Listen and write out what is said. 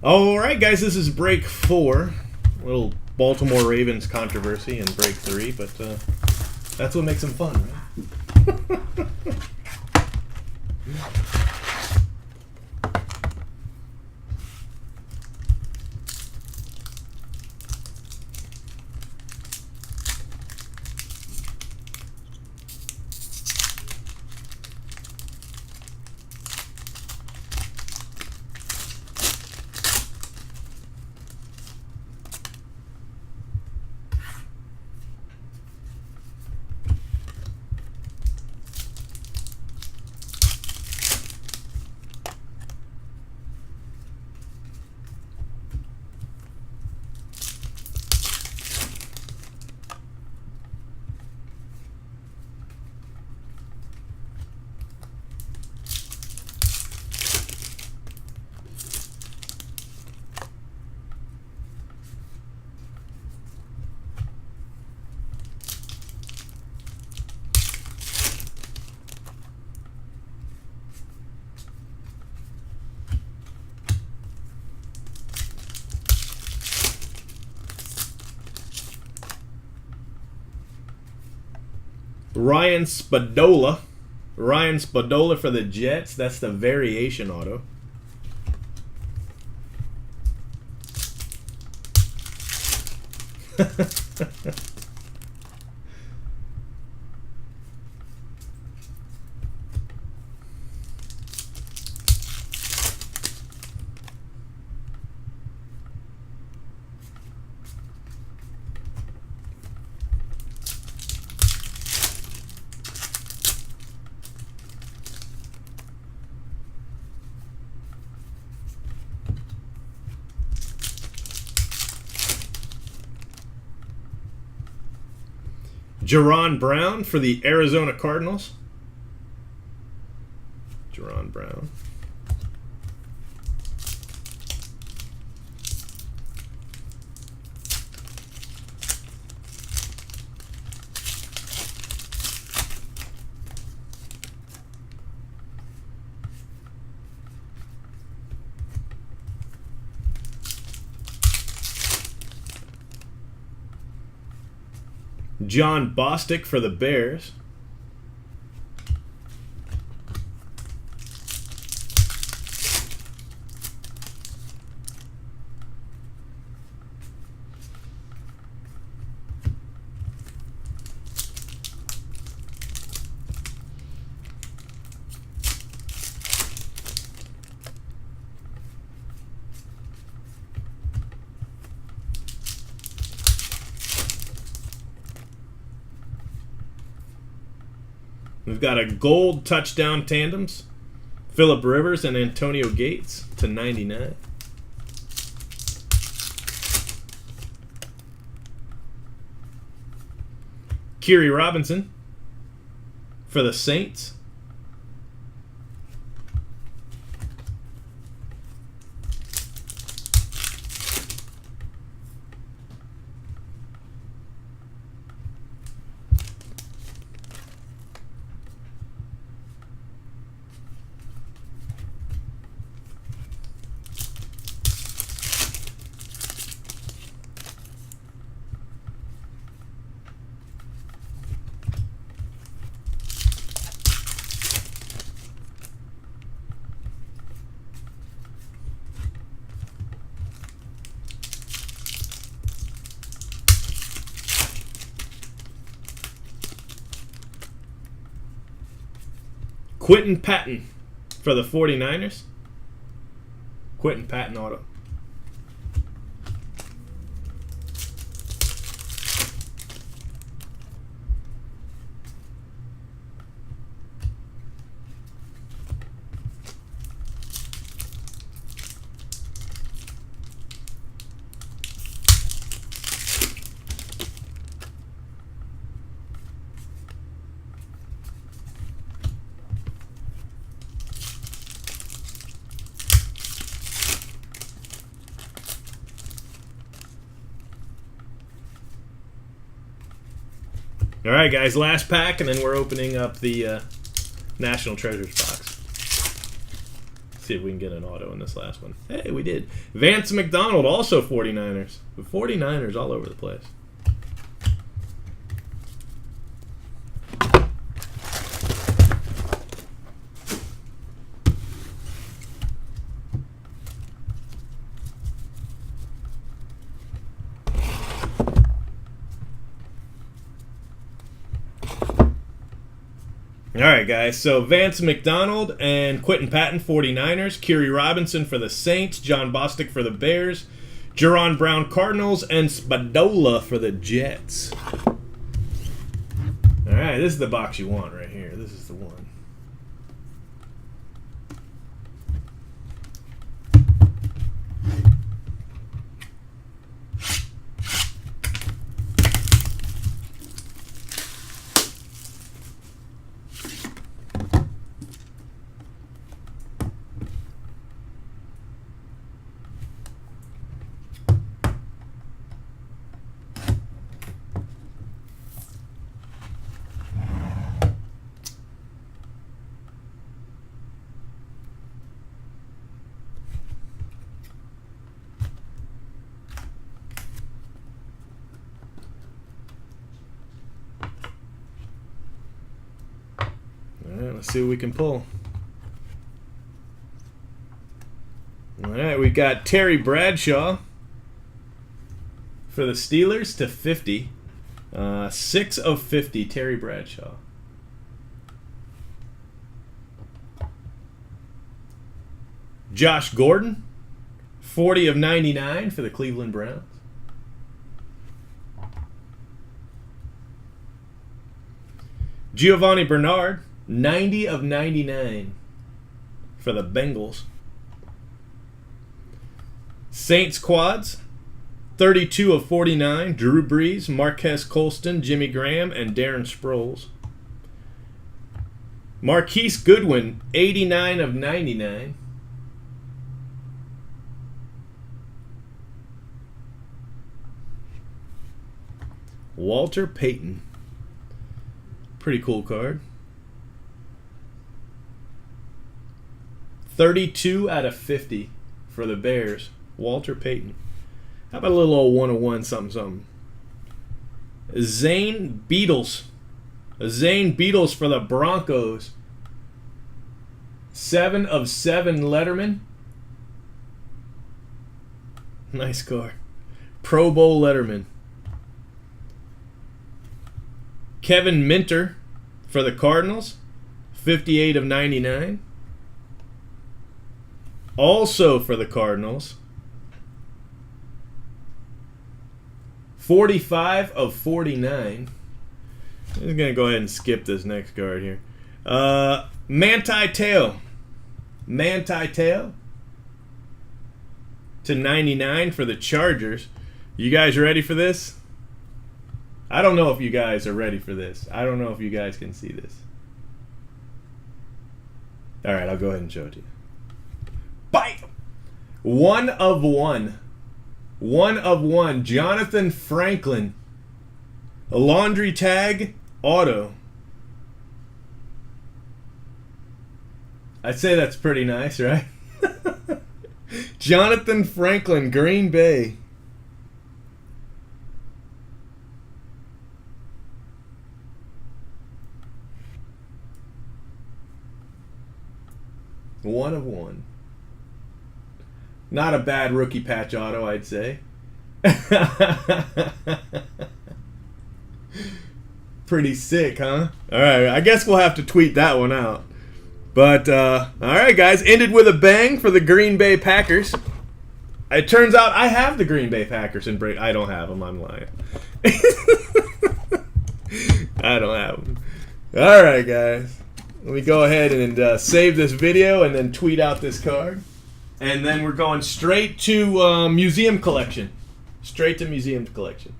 All right, guys, this is break 4. A little Baltimore Ravens controversy in break 3, but that's what makes them fun, right? Ryan Spadola. Ryan Spadola for the Jets. That's the variation auto. Jaron Brown for the Arizona Cardinals. Jaron Brown. John Bostic for the Bears. We've got a gold touchdown tandems. Phillip Rivers and Antonio Gates /99. Kiri Robinson for the Saints. Quentin Patton for the 49ers. Quentin Patton auto. All right, guys, last pack, and then we're opening up the National Treasures box. See see if we can get an auto in this last one. Hey, we did. Vance McDonald, also 49ers. 49ers all over the place. All right, guys, so Vance McDonald and Quentin Patton, 49ers. Kerry Robinson for the Saints. John Bostic for the Bears. Jaron Brown, Cardinals. And Spadola for the Jets. All right, this is the box you want right here. This is the one. Let's see what we can pull. All right, we got Terry Bradshaw for the Steelers to 50. 6 of 50, Terry Bradshaw. Josh Gordon, 40 of 99 for the Cleveland Browns. Giovanni Bernard, 90 of 99 for the Bengals. Saints quads, 32 of 49, Drew Brees, Marquez Colston, Jimmy Graham, and Darren Sproles. Marquise Goodwin, 89 of 99. Walter Payton. Pretty cool card. 32 out of 50 for the Bears. Walter Payton. How about a little old 101 something? Zane Beatles. Zane Beatles for the Broncos. 7 of 7 Letterman. Nice card. Pro Bowl Letterman. Kevin Minter for the Cardinals. 58 of 99. Also for the Cardinals, 45 of 49. I'm just going to go ahead and skip this next card here. Manti Te'o. Manti Te'o to 99 for the Chargers. You guys ready for this? I don't know if you guys are ready for this. I don't know if you guys can see this. All right, I'll go ahead and show it to you. Bite! 1 of 1. 1 of 1. Jonathan Franklin. A laundry tag auto. I'd say that's pretty nice, right? Jonathan Franklin, Green Bay. One of 1. Not a bad rookie patch auto, I'd say. Pretty sick, huh? All right, I guess we'll have to tweet that one out. But, all right, guys. Ended with a bang for the Green Bay Packers. It turns out I have the Green Bay Packers in break. I don't have them. I'm lying. I don't have them. All right, guys. Let me go ahead and save this video and then tweet out this card. And then we're going straight to Museum Collection. Straight to Museum Collection.